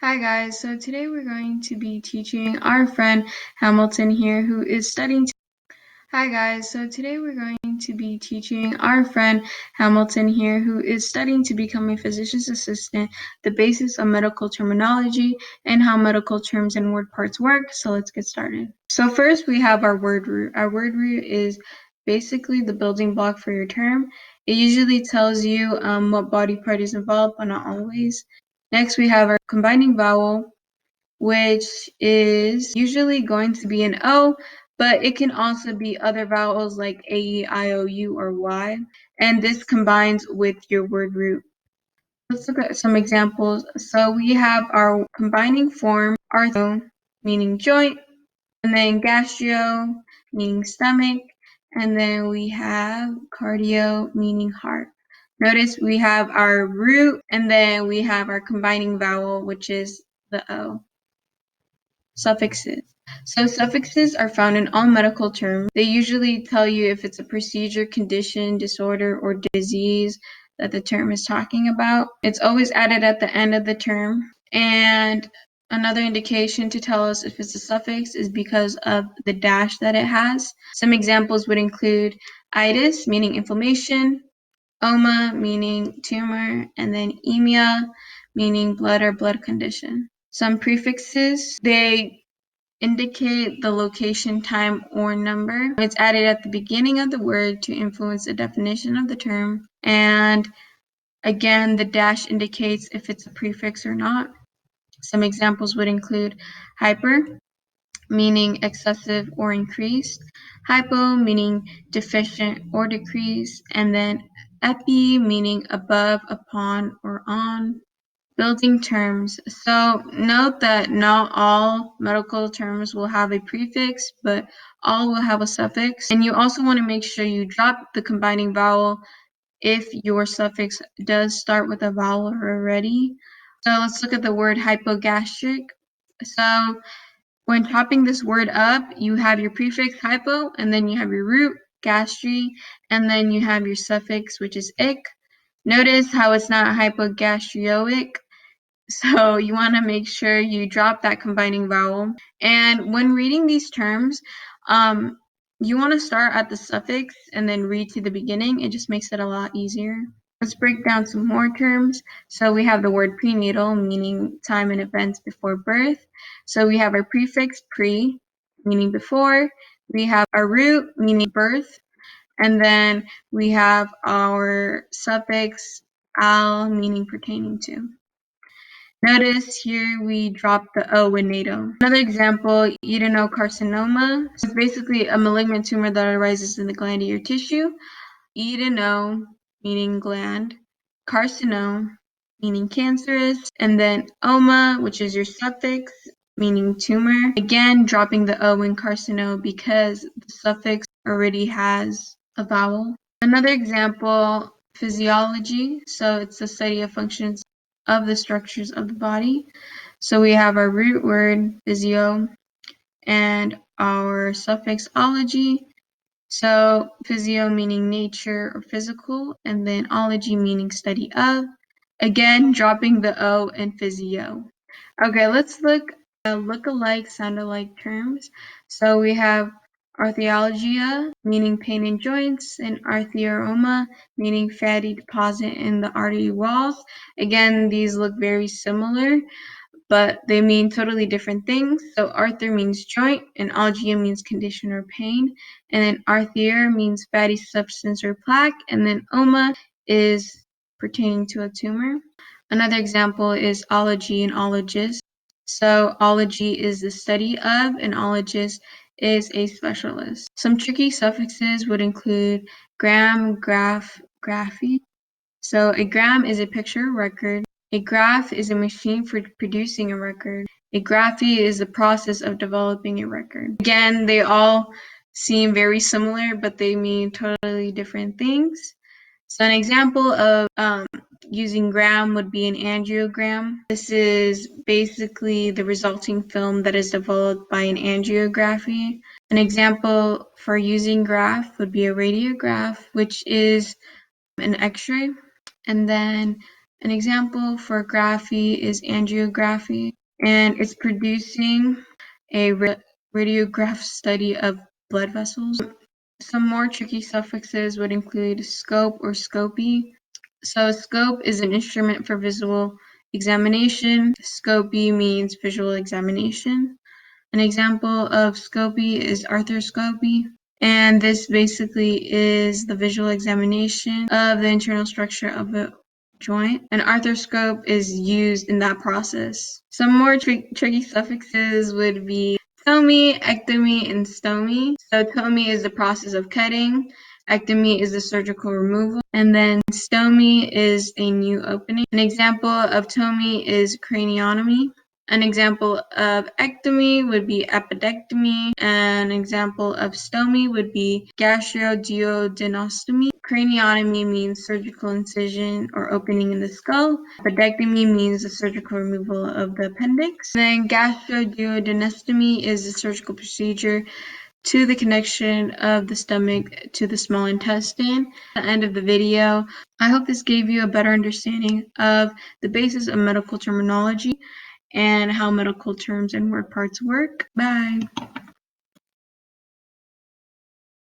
Hi guys, so today we're going to be teaching our friend Hamilton here who is studying. Hi guys, so today we're going to be teaching our friend Hamilton here who is studying to become a physician's assistant, the basis of medical terminology and how medical terms and word parts work. So let's get started. So first we have our word root. Our word root is basically the building block for your term. It usually tells you what body part is involved, but not always. Next we have our combining vowel, which is usually going to be an O, but it can also be other vowels like A, E, I, O, U, or Y, and this combines with your word root. Let's look at some examples. So we have our combining form, arthro, meaning joint, and then gastro, meaning stomach, and then we have cardio, meaning heart. Notice we have our root, and then we have our combining vowel, which is the O. Suffixes. So suffixes are found in all medical terms. They usually tell you if it's a procedure, condition, disorder, or disease that the term is talking about. It's always added at the end of the term. And another indication to tell us if it's a suffix is because of the dash that it has. Some examples would include itis, meaning inflammation, oma, meaning tumor, and then emia, meaning blood or blood condition. Some prefixes, they indicate the location, time, or number. It's added at the beginning of the word to influence the definition of the term. And again, the dash indicates if it's a prefix or not. Some examples would include hyper, meaning excessive or increased, hypo, meaning deficient or decreased, and then epi, meaning above, upon, or on. Building terms. So note that not all medical terms will have a prefix, but all will have a suffix. And you also want to make sure you drop the combining vowel if your suffix does start with a vowel already. So let's look at the word hypogastric. So when chopping this word up, you have your prefix hypo, and then you have your root, gastri, and then you have your suffix, which is ic. Notice how it's not hypogastrioic. So you want to make sure you drop that combining vowel. And when reading these terms, you want to start at the suffix and then read to the beginning. It just makes it a lot easier. Let's break down some more terms. So we have the word prenatal, meaning time and events before birth. So we have our prefix pre, meaning before. We have our root, meaning birth. And then we have our suffix al, meaning pertaining to. Notice here we dropped the O in NATO. Another example, adenocarcinoma. It's basically a malignant tumor that arises in the glandular tissue. Adeno, meaning gland. Carcinome, meaning cancerous. And then oma, which is your suffix, meaning tumor. Again, dropping the O in carcinome because the suffix already has a vowel. Another example, physiology. So it's the study of functions of the structures of the body. So we have our root word, physio, and our suffix ology. So physio meaning nature or physical, and then ology meaning study of. Again, dropping the O in physio. Okay, let's look at look-alike, sound-alike terms. So we have arthralgia, meaning pain in joints, and arthroma, meaning fatty deposit in the artery walls. Again, these look very similar, but they mean totally different things. So arthur means joint, and algia means condition or pain, and then arthere means fatty substance or plaque, and then oma is pertaining to a tumor. Another example is ology and ologist. So ology is the study of, and ologist is a specialist. Some tricky suffixes would include gram, graph, graphy. So a gram is a picture record. A graph is a machine for producing a record. A graphy is the process of developing a record. Again, they all seem very similar, but they mean totally different things. So an example of using gram would be an angiogram. This is basically the resulting film that is developed by an angiography. An example for using graph would be a radiograph, which is an x-ray. And then An example for graphy is angiography, and it's producing a radiograph study of blood vessels. Some more tricky suffixes would include scope or scopy. So scope is an instrument for visual examination. Scopy means visual examination. An example of scopy is arthroscopy, and this basically is the visual examination of the internal structure of a joint. An arthroscope is used in that process. Some more tricky suffixes would be tomy, ectomy, and stomy. So tomy is the process of cutting, ectomy is the surgical removal, and then stomy is a new opening. An example of tomy is craniotomy. An example of ectomy would be appendectomy. An example of stomy would be gastroduodenostomy. Craniotomy means surgical incision or opening in the skull. Appendectomy means the surgical removal of the appendix. Then gastroduodenostomy is a surgical procedure to the connection of the stomach to the small intestine. At the end of the video, I hope this gave you a better understanding of the basis of medical terminology and how medical terms and word parts work. Bye.